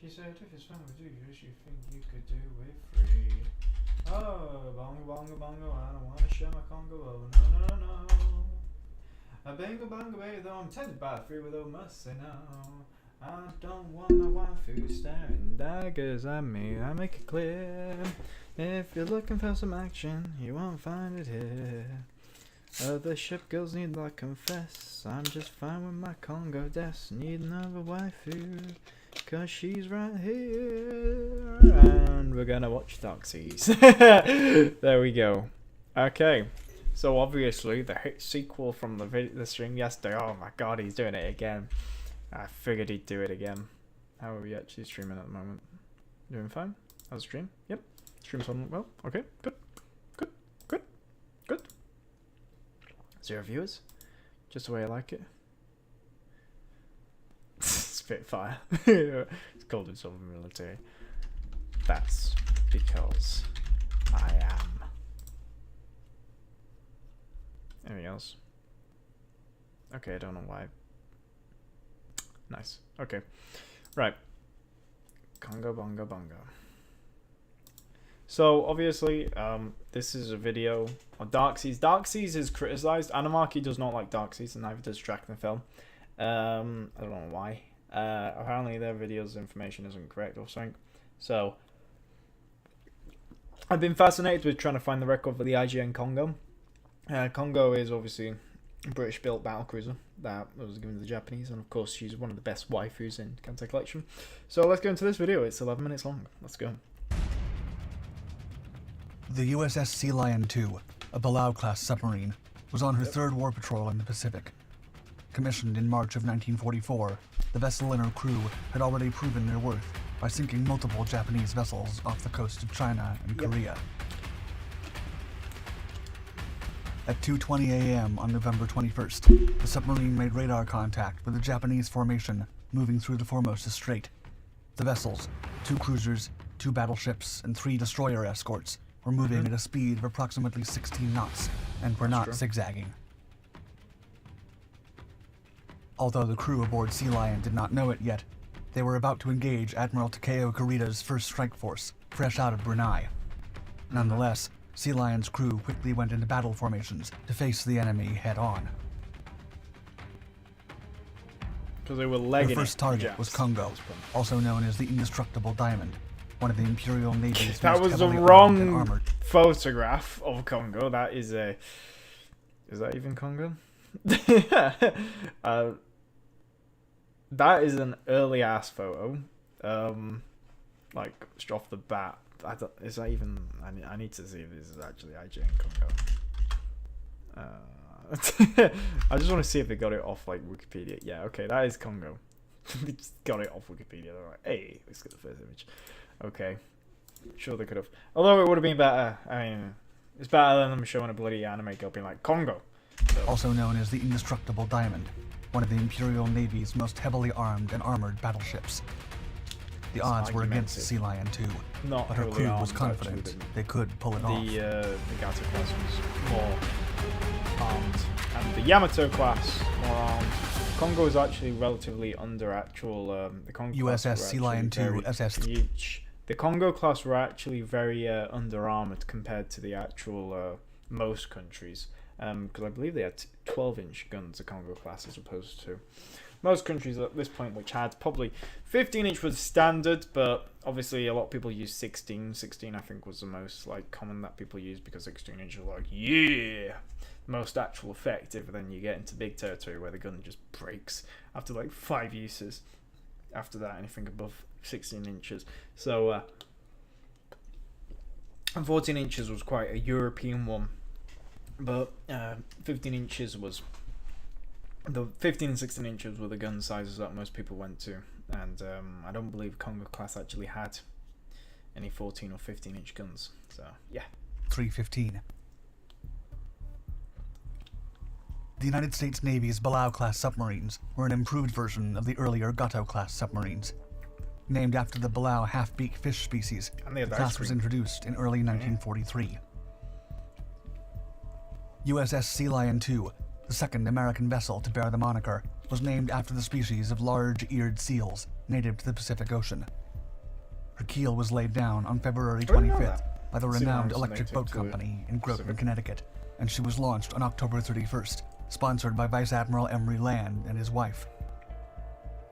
She said, if it's fun with you, you think you could do it free. Oh, bongo, bongo, bongo, I don't wanna share my Congo, oh, no, no, no. A bango, bongo, baby, though I'm tempted by the free with oh, must say no. I don't want my waifu staring daggers at me, I make it clear. If you're looking for some action, you won't find it here. Other ship girls need I confess, I'm just fine with my Congo desk. Need another waifu, cause she's right here. And we're gonna watch Dark Seas. There we go. Okay, so obviously the hit sequel from the stream yesterday. Oh my god, he's doing it again. I figured he'd do it again. How are we actually streaming at the moment? Doing fine? How's the stream? Yep. Stream's on well. Okay, good. Good. Good. Good. 0 viewers. Just the way I like it. Spitfire. It's called in some military. That's because I am. Anything else? Okay, I don't know why. Nice. Okay. Right. Congo bongo bongo. So obviously, this is a video on Dark Seas. Dark Seas is criticized. Animarchy does not like Dark Seas, and neither does Track the Film. I don't know why. Apparently their videos information isn't correct or something. So I've been fascinated with trying to find the record for the IGN Congo. Congo is obviously a British-built battlecruiser that was given to the Japanese, and of course she's one of the best waifus in Gangsta collection. So let's go into this video. It's 11 minutes long. Let's go. The USS Sea Lion II, a Palau-class submarine, was on her third war patrol in the Pacific. Commissioned in March of 1944, the vessel and her crew had already proven their worth by sinking multiple Japanese vessels off the coast of China and Korea. At 2:20 a.m. on November 21st, the submarine made radar contact with a Japanese formation moving through the Formosa Strait. The vessels, 2 cruisers, 2 battleships, and 3 destroyer escorts, were moving at a speed of approximately 16 knots and were not zigzagging. Although the crew aboard Sea Lion did not know it yet, they were about to engage Admiral Takeo Kurita's first strike force, fresh out of Brunei. Nonetheless, Sea Lion's crew quickly went into battle formations to face the enemy head-on. Because they were legging Their first target was Congo, also known as the Indestructible Diamond, one of the Imperial Navy's that most was the heavily armed and wrong armored. photograph of Congo. That is a... Is that even Congo? That is an early ass photo. Like just off the bat. Is that even? I need to see if this is actually IGN Congo. I just want to see if they got it off like Wikipedia. Yeah, okay, that is Congo. They just got it off Wikipedia. They're like, hey, let's get the first image. Okay, sure they could have. Although it would have been better. I mean, it's better than them showing a bloody anime girl being like Congo. So. Also known as the Indestructible Diamond, one of the Imperial Navy's most heavily armed and armored battleships. The odds were against Sea Lion II, but her crew was confident they could pull it off. The Gato class was more armed, and the Yamato class more armed. Congo is actually relatively under actual. The Congo USS Sea Lion II SS. The Congo class were actually very under armored compared to the actual most countries. Because I believe they had 12-inch guns, the Congo class, as opposed to most countries at this point, which had probably 15-inch was standard, but obviously a lot of people use 16. 16, I think, was the most like common that people used because 16-inch was like, yeah, most actual effective. Then you get into big territory where the gun just breaks after like 5 uses. After that, anything above 16 inches. So, and 14 inches was quite a European one. But 15 inches was the 15 and 16 inches were the gun sizes that most people went to, and I don't believe Congo class actually had any 14 or 15 inch guns. So yeah. 315. The United States Navy's Palau-class submarines were an improved version of the earlier Gato-class submarines. Named after the Palau half-beak fish species, the class was introduced in early 1943. USS Sea Lion II, the second American vessel to bear the moniker, was named after the species of large-eared seals native to the Pacific Ocean. Her keel was laid down on February didn't know 25th that. by the Sea renowned Lions Electric native Boat to Company in Groton, Pacific. Connecticut, and she was launched on October 31st, sponsored by Vice Admiral Emery Land and his wife.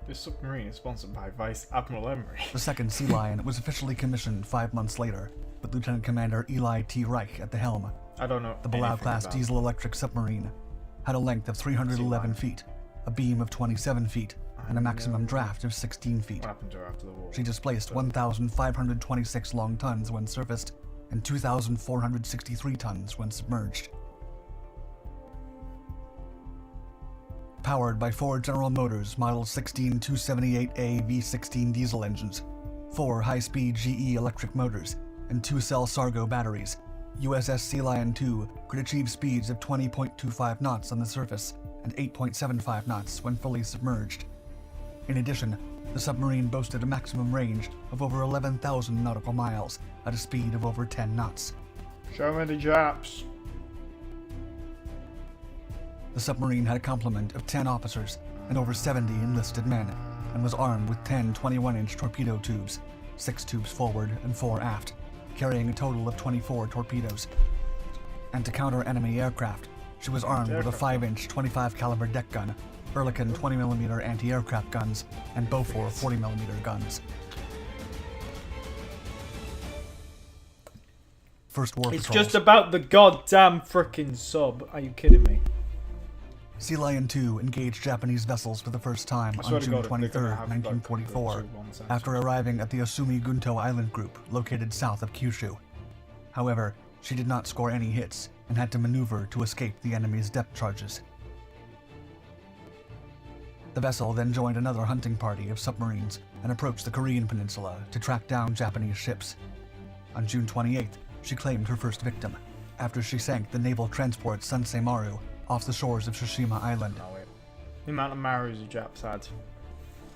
This submarine is sponsored by Vice Admiral Emery. The second Sea Lion was officially commissioned 5 months later, with Lieutenant Commander Eli T. Reich at the helm. I don't know. The Below-class diesel-electric submarine had a length of 311 feet, a beam of 27 feet, and a maximum draft of 16 feet. What happened to her after the war? She displaced 1,526 long tons when surfaced and 2,463 tons when submerged. Powered by 4 General Motors Model 16278A V16 diesel engines, 4 high-speed GE electric motors, and 2 cell Sargo batteries, USS Sea Lion II could achieve speeds of 20.25 knots on the surface and 8.75 knots when fully submerged. In addition, the submarine boasted a maximum range of over 11,000 nautical miles at a speed of over 10 knots. Show me the Japs. The submarine had a complement of 10 officers and over 70 enlisted men, and was armed with 10 21-inch torpedo tubes, 6 tubes forward and 4 aft, carrying a total of 24 torpedoes. And to counter enemy aircraft, she was armed with a 5-inch 25 caliber deck gun, Oerlikon 20mm anti-aircraft guns, and Bofors 40mm guns. First war It's patrols. just about the goddamn frickin' sub. Are you kidding me? Sea Lion II engaged Japanese vessels for the first time I swear on to June God, if they're 23, gonna have, like, 1944, the two ones, after arriving at the Osumi Gunto Island group located south of Kyushu. However, she did not score any hits and had to maneuver to escape the enemy's depth charges. The vessel then joined another hunting party of submarines and approached the Korean peninsula to track down Japanese ships. On June 28th, she claimed her first victim, after she sank the naval transport Sansei Maru off the shores of Tsushima Island. No, wait. The amount of Marus the Japs had.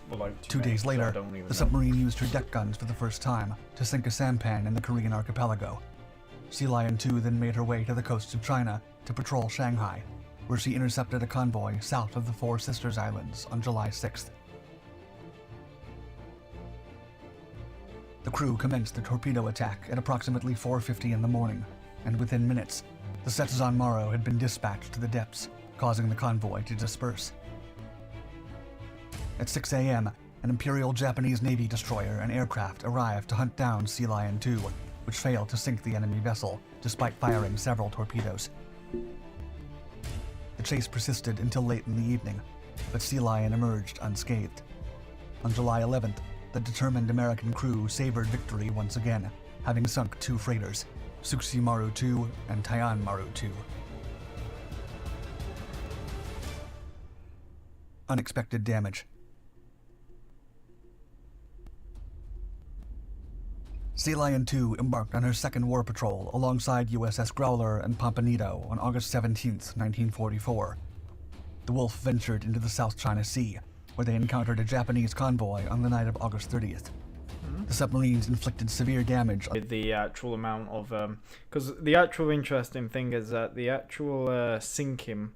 Well, like 2 many, days so I later, don't even the know. submarine used her deck guns for the first time to sink a sampan in the Korean archipelago. Sea Lion II then made her way to the coast of China to patrol Shanghai, where she intercepted a convoy south of the Four Sisters Islands on July 6th. The crew commenced the torpedo attack at approximately 4:50 in the morning, and within minutes, the Setazan Maru had been dispatched to the depths, causing the convoy to disperse. At 6 a.m., an Imperial Japanese Navy destroyer and aircraft arrived to hunt down Sea Lion II, which failed to sink the enemy vessel, despite firing several torpedoes. The chase persisted until late in the evening, but Sea Lion emerged unscathed. On July 11th, the determined American crew savored victory once again, having sunk 2 freighters, Suksi Maru II and Taian Maru II. Unexpected damage. Sea Lion II embarked on her second war patrol alongside USS Growler and Pomponido on August 17, 1944. The Wolf ventured into the South China Sea, where they encountered a Japanese convoy on the night of August 30th. The submarines inflicted severe damage on The actual amount of because the actual interesting thing is that the actual sinking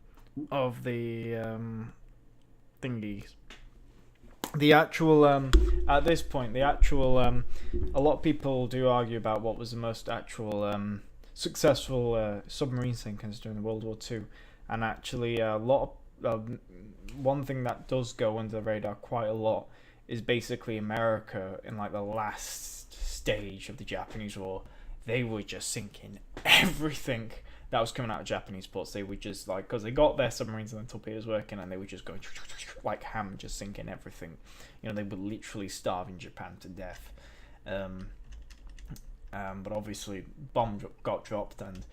of the thingies, the actual at this point, the actual a lot of people do argue about what was the most actual successful submarine sinkings during World War II, and actually a lot of one thing that does go under the radar quite a lot is basically America in like the last stage of the Japanese War. They were just sinking everything that was coming out of Japanese ports. They were just like, because they got their submarines and the torpedoes working, and they were just going like ham, just sinking everything. You know, they were literally starving Japan to death. But obviously, bomb got dropped, and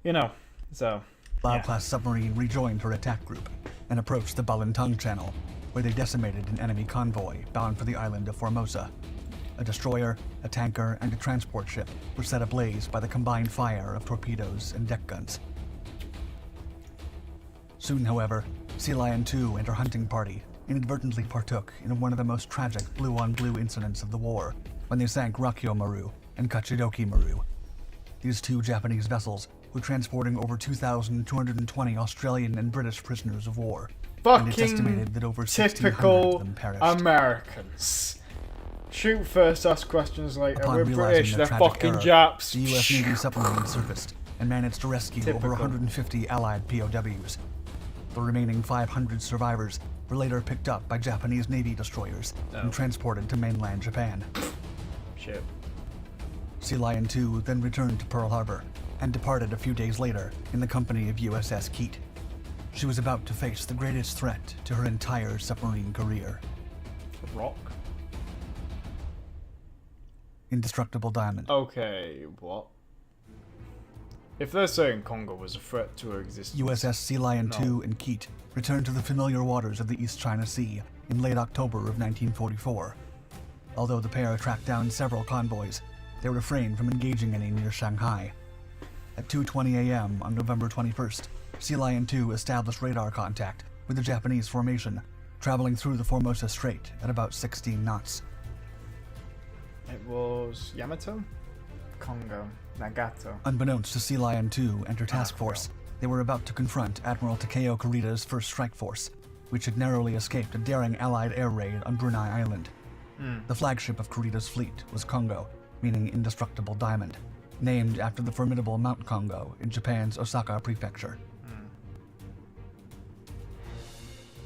you know, so. Lao-class submarine rejoined her attack group and approached the Balintang Channel, where they decimated an enemy convoy bound for the island of Formosa. A destroyer, a tanker, and a transport ship were set ablaze by the combined fire of torpedoes and deck guns. Soon, however, Sea Lion II and her hunting party inadvertently partook in one of the most tragic blue-on-blue incidents of the war, when they sank Rakyo Maru and Kachidoki Maru. These 2 Japanese vessels were transporting over 2,220 Australian and British prisoners of war, and it's estimated that over 1,600 of Typical them perished. Americans. Shoot first, ask questions later. Upon We're realizing British, their they're tragic fucking error, Japs. the U.S. Navy submarine surfaced and managed to rescue over Typical. 150 Allied POWs. The remaining 500 survivors were later picked up by Japanese Navy destroyers and transported to mainland Japan. Shit. Sea Lion 2 then returned to Pearl Harbor and departed a few days later in the company of USS Keat. She was about to face the greatest threat to her entire submarine career. Rock? Indestructible Diamond. Okay, what? If they're saying Congo was a threat to her existence... USS Sea Lion 2 and Keat returned to the familiar waters of the East China Sea in late October of 1944. Although the pair tracked down several convoys, they refrained from engaging any near Shanghai. At 2:20 a.m. on November 21st, Sea Lion 2 established radar contact with the Japanese formation, traveling through the Formosa Strait at about 16 knots. It was Yamato? Congo. Nagato. Unbeknownst to Sea Lion 2 and her task force, they were about to confront Admiral Takeo Kurita's first strike force, which had narrowly escaped a daring Allied air raid on Brunei Island. The flagship of Kurita's fleet was Congo, meaning Indestructible Diamond, named after the formidable Mount Congo in Japan's Osaka prefecture.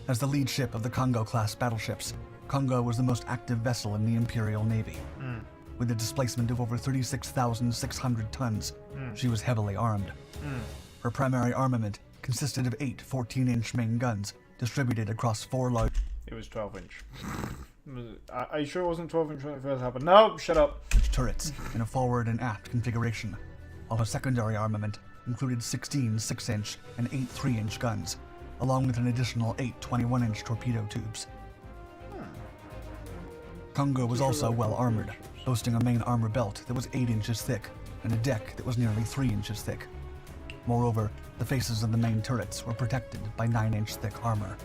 As the lead ship of the Congo-class battleships, Congo was the most active vessel in the Imperial Navy. With a displacement of over 36,600 tons, she was heavily armed. Her primary armament consisted of 8 14-inch main guns distributed across 4 large... It was 12-inch. Are you sure it wasn't 12-inch when it first happened? No, shut up. turrets in a forward and aft configuration, while her secondary armament included 16 6-inch and 8 3-inch guns, along with an additional 8 21-inch torpedo tubes. Congo was also well armored, boasting a main armor belt that was 8 inches thick and a deck that was nearly 3 inches thick. Moreover, the faces of the main turrets were protected by 9-inch thick armor.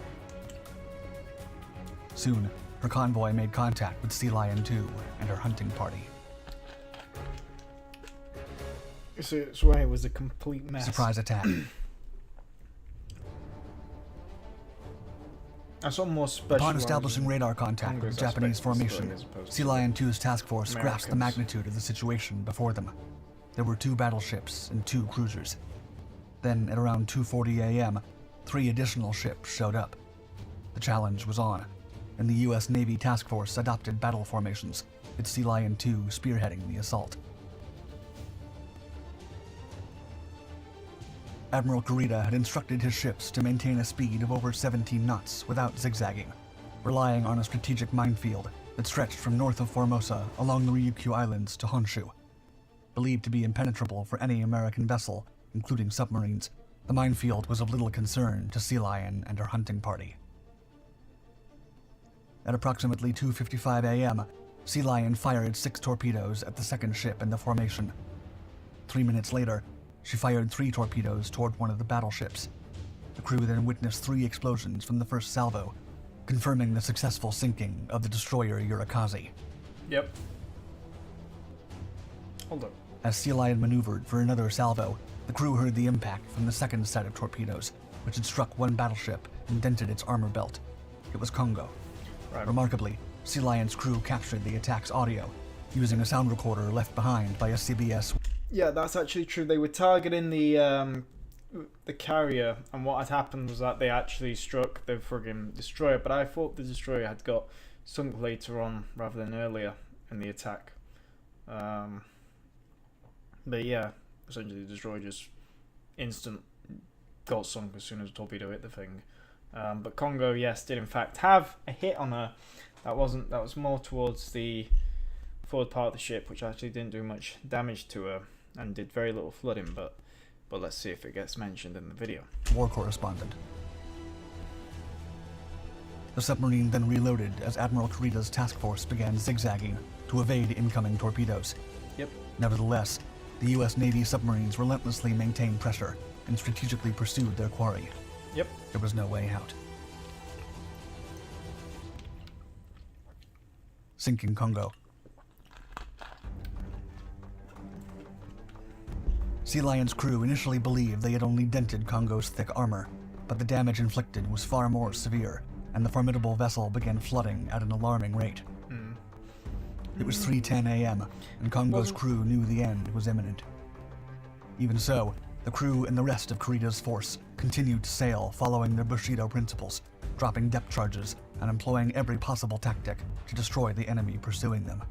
Soon, her convoy made contact with Sea Lion 2 and her hunting party. So it's why it was a complete mess. Surprise attack. I saw more special. Upon establishing radar contact with the Japanese formation, Sea Lion 2's task force grasped the magnitude of the situation before them. There were 2 battleships and 2 cruisers. Then, at around 2:40 a.m., 3 additional ships showed up. The challenge was on, and the U.S. Navy task force adopted battle formations, with Sea Lion 2 spearheading the assault. Admiral Kurita had instructed his ships to maintain a speed of over 17 knots without zigzagging, relying on a strategic minefield that stretched from north of Formosa along the Ryukyu Islands to Honshu. Believed to be impenetrable for any American vessel, including submarines, the minefield was of little concern to Sea Lion and her hunting party. At approximately 2:55 a.m., Sea Lion fired 6 torpedoes at the second ship in the formation. 3 minutes later, she fired 3 torpedoes toward one of the battleships. The crew then witnessed 3 explosions from the first salvo, confirming the successful sinking of the destroyer Yurikaze. Yep. Hold up. As Sea Lion maneuvered for another salvo, the crew heard the impact from the second set of torpedoes, which had struck one battleship and dented its armor belt. It was Congo. Right. Remarkably, Sea Lion's crew captured the attack's audio, using a sound recorder left behind by a CBS. Yeah, that's actually true. They were targeting the carrier, and what had happened was that they actually struck the friggin' destroyer, but I thought the destroyer had got sunk later on rather than earlier in the attack. But yeah, essentially the destroyer just instant got sunk as soon as the torpedo hit the thing. But Congo, yes, did in fact have a hit on her. That was more towards the forward part of the ship, which actually didn't do much damage to her and did very little flooding, but let's see if it gets mentioned in the video. War correspondent. The submarine then reloaded as Admiral Kurita's task force began zigzagging to evade incoming torpedoes. Yep. Nevertheless, the U.S. Navy submarines relentlessly maintained pressure and strategically pursued their quarry. Yep. There was no way out. Sinking Congo. Sea Lion's crew initially believed they had only dented Congo's thick armor, but the damage inflicted was far more severe, and the formidable vessel began flooding at an alarming rate. It was 3:10 a.m., and Kongo's crew knew the end was imminent. Even so, the crew and the rest of Kurita's force continued to sail following their Bushido principles, dropping depth charges and employing every possible tactic to destroy the enemy pursuing them.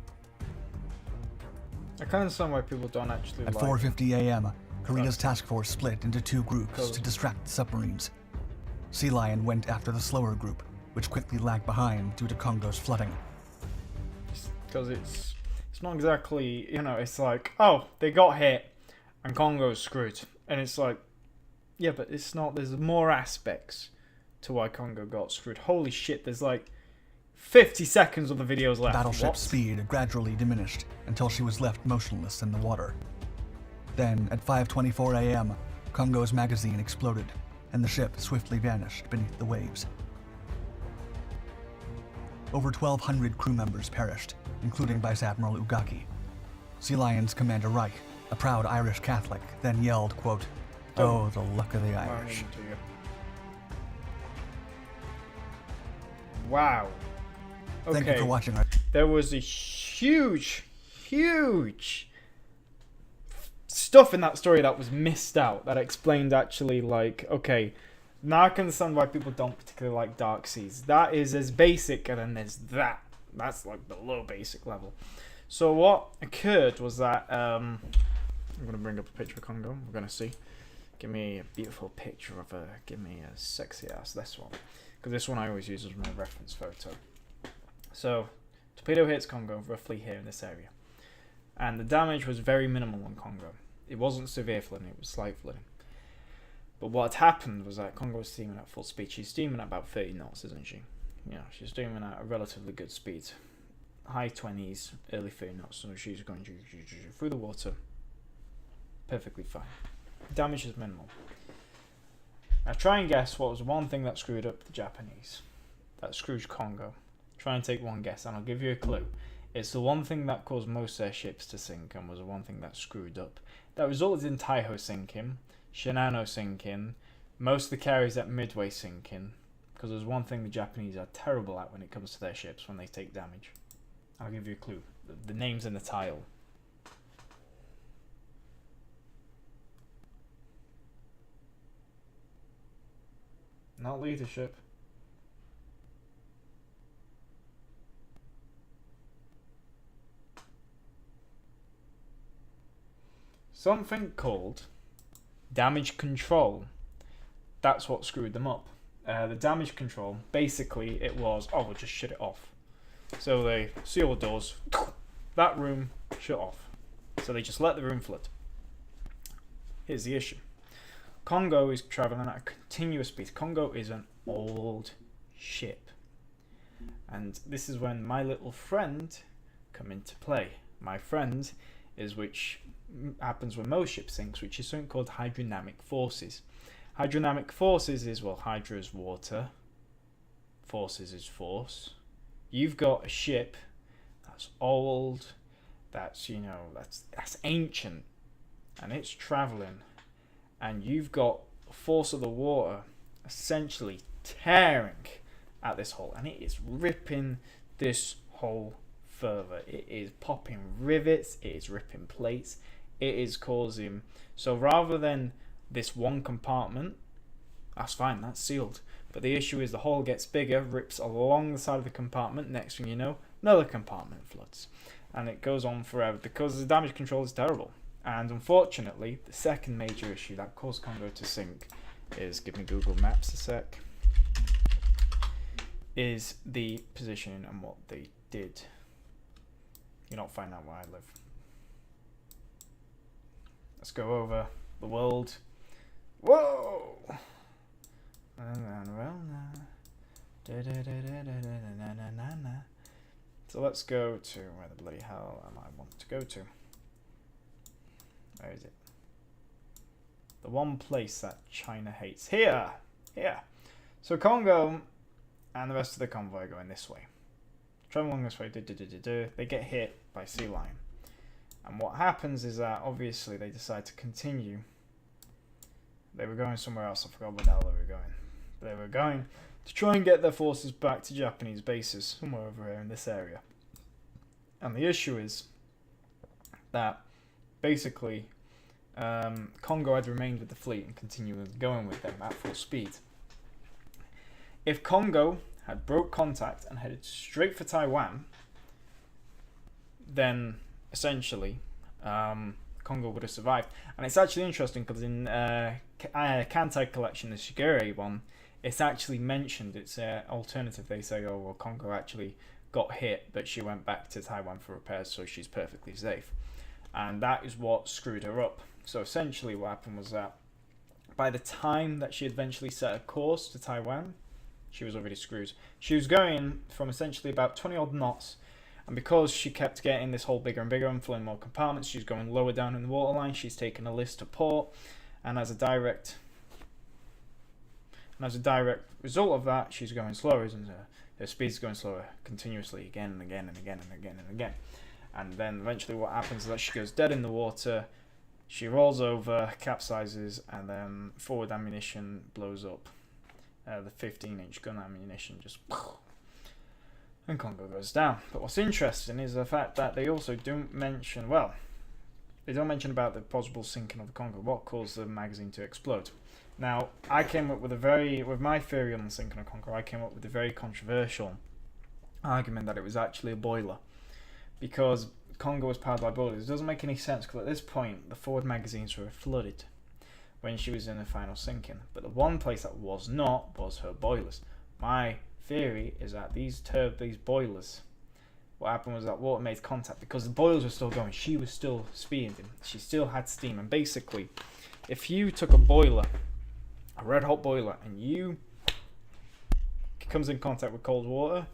I can't understand why people don't actually At 4:50 a.m., Kurita's task force split into two groups to distract the submarines. Sea Lion went after the slower group, which quickly lagged behind due to Kongo's flooding. Because it's not exactly, you know, it's like, oh, they got hit and Congo's screwed. And it's like, yeah, but it's not, there's more aspects to why Congo got screwed. Holy shit, there's like 50 seconds of the videos left. Battleship's speed gradually diminished until she was left motionless in the water. Then, at 5:24 a.m., Kongo's magazine exploded, and the ship swiftly vanished beneath the waves. Over 1,200 crew members perished, including Vice Admiral Ugaki. Sea Lion's Commander Reich, a proud Irish Catholic, then yelled, quote, "Oh, the luck of the Irish." Wow. Okay. Thank you for watching. There was a huge stuff in that story that was missed out, that explained actually, like, okay, now I can understand why people don't particularly like Dark Seas. That is as basic, and then there's that. That's like the low basic level. So what occurred was that, I'm going to bring up a picture of Congo. We're going to see. Give me a beautiful picture of her. Give me a sexy ass, this one. Because this one I always use as my reference photo. So, torpedo hits Congo, roughly here in this area. And the damage was very minimal on Congo. It wasn't severe flooding, it was slight flooding. But what had happened was that Congo was steaming at full speed. She's steaming at about 30 knots, isn't she? Yeah, she's steaming at a relatively good speed. High 20s, early 30 knots. So she's going through the water. Perfectly fine. Damage is minimal. Now try and guess what was one thing that screwed up the Japanese. That screwed Congo. Try and take one guess, and I'll give you a clue. It's the one thing that caused most their ships to sink, and was the one thing that screwed up. That resulted in Taiho sinking, Shinano sinking, most of the carriers at Midway sinking, because there's one thing the Japanese are terrible at when it comes to their ships when they take damage. I'll give you a clue. The name's in the tile. Not leadership. Something called damage control. That's what screwed them up. The damage control, basically it was, oh, we'll just shut it off. So they seal the doors, that room shut off. So they just let the room flood. Here's the issue. Congo is traveling at a continuous speed. Congo is an old ship. And this is when my little friend come into play. My friend is which happens when most ships sinks, which is something called hydrodynamic forces. Hydrodynamic forces is, well, hydro is water, forces is force. You've got a ship that's old, that's, you know, that's ancient, and it's traveling, and you've got the force of the water essentially tearing at this hull, and it is ripping this hull further. It is popping rivets, it is ripping plates, it is causing, so rather than this one compartment, that's fine, that's sealed, but the issue is the hull gets bigger, rips along the side of the compartment, next thing you know, another compartment floods, and it goes on forever because the damage control is terrible. And unfortunately, the second major issue that caused Congo to sink is, give me Google Maps a sec, is the positioning and what they did. You'll not find out where I live. Let's go over the world. Whoa! So let's go to where the bloody hell am I want to go to? Where is it? The one place that China hates. Here! Here! So Congo and the rest of the convoy are going this way. Travel along this way, they get hit by Sea Lion. And what happens is that obviously they decide to continue. They were going somewhere else, I forgot where the hell they were going. They were going to try and get their forces back to Japanese bases, somewhere over here in this area. And the issue is that basically Congo had remained with the fleet and continued going with them at full speed. If Congo had broke contact and headed straight for Taiwan, then essentially Congo would have survived. And it's actually interesting because in Kantai collection, the Shigure one, it's actually mentioned. It's an alternative. They say, oh, well, Congo actually got hit, but she went back to Taiwan for repairs, so she's perfectly safe. And that is what screwed her up. So essentially what happened was that by the time that she eventually set a course to Taiwan, she was already screwed. She was going from essentially about 20 odd knots, and because she kept getting this hole bigger and bigger and filling more compartments, she's going lower down in the waterline. She's taken a list to port, and as a direct result of that, she's going slower, and her speed's going slower continuously again and again and again and again and again. And then eventually what happens is that she goes dead in the water, she rolls over, capsizes, and then forward ammunition blows up. The 15-inch gun ammunition just... and Congo goes down. But what's interesting is the fact that they also don't mention... Well, they don't mention about the possible sinking of the Congo. What caused the magazine to explode? Now, I came up with with my theory on the sinking of Congo, I came up with a very controversial argument that it was actually a boiler. Because Congo was powered by boilers. It doesn't make any sense because at this point, the forward magazines were flooded when she was in the final sinking. But the one place that was not was her boilers. My theory is that these boilers, what happened was that water made contact because the boilers were still going. She was still speeding. She still had steam. And basically, if you took a boiler, a red hot boiler, and it comes in contact with cold water,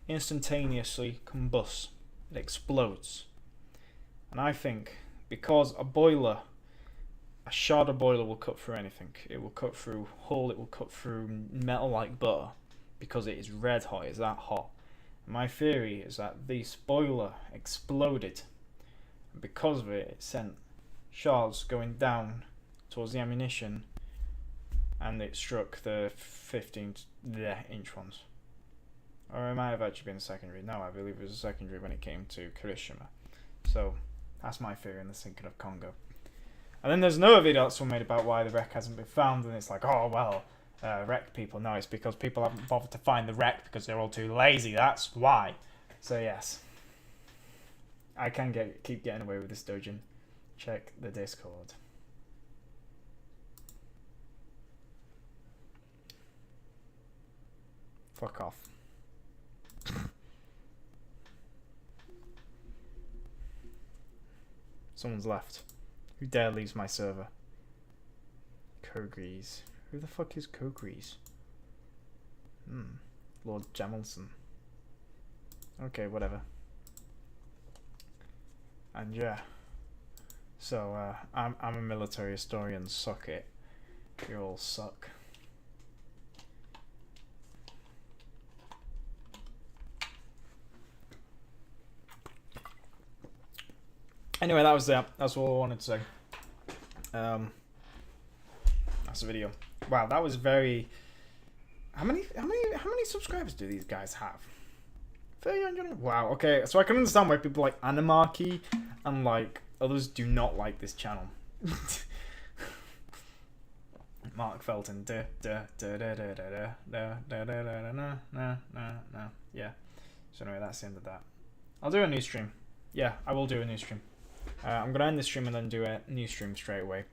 instantaneously combusts. It explodes. And I think because a shard of boiler will cut through anything. It will cut through hull, it will cut through metal like butter because it is red hot, it's that hot. And my theory is that this boiler exploded, and because of it, it sent shards going down towards the ammunition, and it struck the 15-inch ones. Or it might have actually been secondary. No, I believe it was a secondary when it came to Kirishima. So that's my theory in the sinking of Congo. And then there's another video that's made about why the wreck hasn't been found, and it's like, oh well, wreck people. No, it's because people haven't bothered to find the wreck because they're all too lazy. That's why. So yes, I can keep getting away with this dojin. Check the Discord. Fuck off. Someone's left. Who dare leaves my server? Kogrees. Who the fuck is Kogrees? Lord Jamilson. Okay, whatever. And yeah. So, I'm a military historian, suck it. You all suck. Anyway, that was that. That's all I wanted to say. That's the video. Wow, that was very. How many subscribers do these guys have? 300. Wow. Okay, so I can understand why people like Animarchy and like others do not like this channel. Mark Felton. Yeah. So anyway, that's the end of that. I'll do a new stream. Yeah, I will do a new stream. I'm going to end this stream and then do a new stream straight away.